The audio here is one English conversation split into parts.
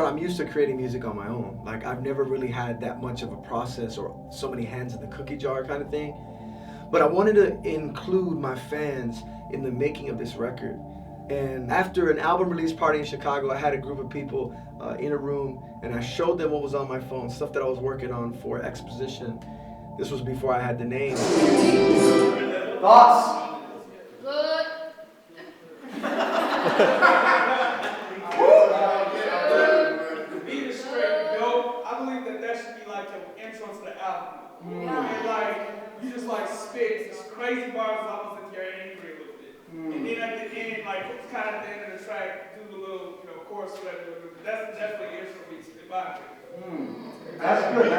I'm used to creating music on my own. Like, I've never really had that much of a process or so many hands in the cookie jar kind of thing. But I wanted to include my fans in the making of this record. And after an album release party in Chicago, I had a group of people in a room, and I showed them what was on my phone, stuff that I was working on for Exposition. This was before I had the name. Thoughts? Good. The beat is straight dope. I believe that should be like your intro to the album. Yeah. And like, you just like spit this crazy bars almost like you're angry a little bit. And then at the end, like, it's kind of at the end of the track, do the little, chorus or whatever. That's definitely an intro beat in my opinion. That's good.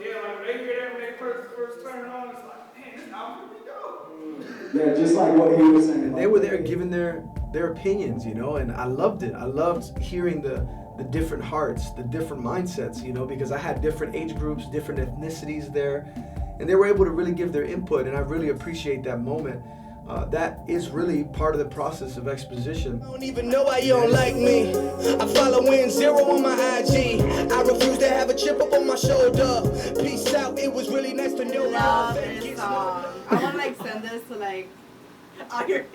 Yeah, like when they hear that when they first turn it on, it's like, man, this album really dope. Yeah, just like what he was saying. They were there giving their opinions, and I loved it. I loved hearing the different hearts, the different mindsets, because I had different age groups, different ethnicities there, and they were able to really give their input, and I really appreciate that moment. That is really part of the process of Exposition. I don't even know why you don't like me. I follow in 0 on my IG. I refuse to have a chip up on my shoulder. Peace out, it was really nice to know you. Love this song. I want to send this to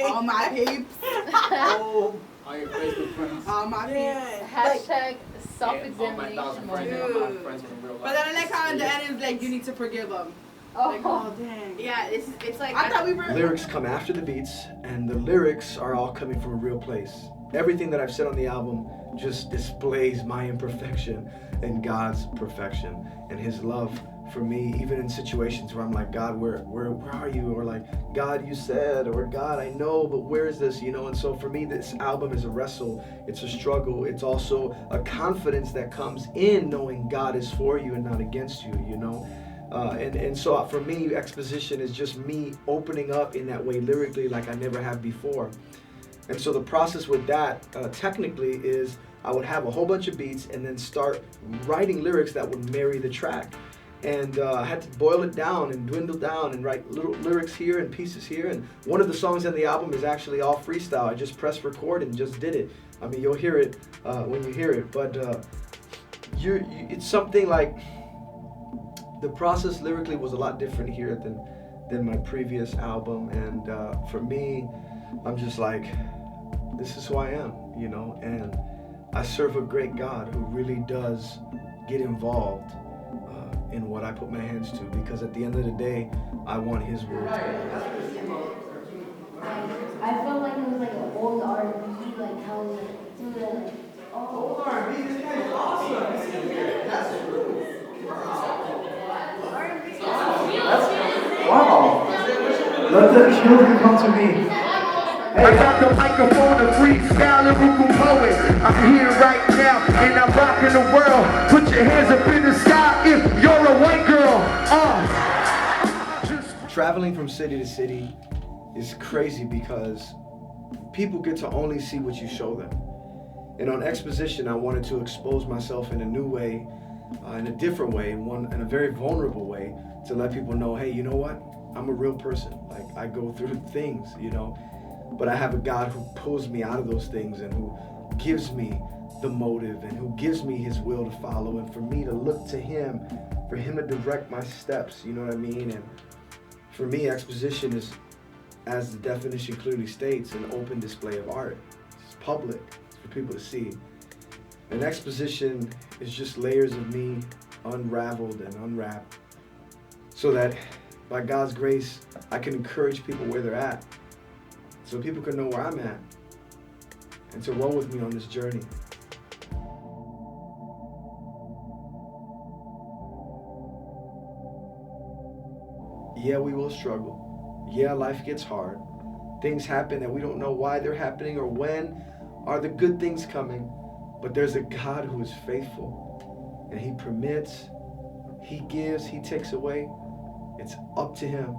all my peeps. Oh, all your Facebook friends. All my peeps. Hashtag All my self-examination 1,000 moment. friends and my friends from real life. But then I like how in the end it's like you need to forgive them. Like, oh dang. Yeah, it's like I thought we were. Lyrics come after the beats, and the lyrics are all coming from a real place. Everything that I've said on the album just displays my imperfection and God's perfection and His love for me, even in situations where I'm like, God, where are you? Or like, God, you said, or God, I know, but where is this? And so for me, this album is a wrestle. It's a struggle. It's also a confidence that comes in knowing God is for you and not against you, And so for me, Exposition is just me opening up in that way lyrically like I never have before. And so the process with that technically is I would have a whole bunch of beats and then start writing lyrics that would marry the track. And I had to boil it down and dwindle down and write little lyrics here and pieces here. And one of the songs on the album is actually all freestyle. I just pressed record and just did it. I mean, you'll hear it when you hear it. But it's something like the process lyrically was a lot different here than my previous album. And for me, I'm just like, this is who I am, and I serve a great God who really does get involved in what I put my hands to, because at the end of the day, I want His word. I felt like it was like an old R&B, like how Old R&B, this guy is awesome. That's true. Wow. Let the children come to me. I got the microphone, a freestyle lyrical poet. I'm here right now and I'm rocking the world. Put your hands up in the sky if you're a white girl. Traveling from city to city is crazy because people get to only see what you show them. And on Exposition, I wanted to expose myself in a new way, in a different way, in a very vulnerable way, to let people know, hey, you know what? I'm a real person. Like, I go through things, but I have a God who pulls me out of those things and who gives me the motive and who gives me His will to follow, and for me to look to Him, for Him to direct my steps, you know what I mean? And for me, Exposition is, as the definition clearly states, an open display of art. It's public, it's for people to see. And Exposition is just layers of me unraveled and unwrapped, so that by God's grace, I can encourage people where they're at, so people can know where I'm at, and to roll with me on this journey. Yeah, we will struggle. Yeah, life gets hard. Things happen that we don't know why they're happening or when are the good things coming, but there's a God who is faithful, and He permits, He gives, He takes away. It's up to Him.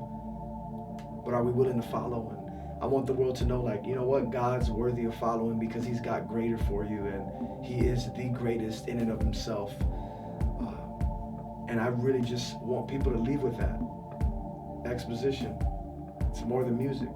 But are we willing to follow? And I want the world to know, like, you know what? God's worthy of following because He's got greater for you, and He is the greatest in and of Himself. And I really just want people to leave with that. Exposition. It's more than music.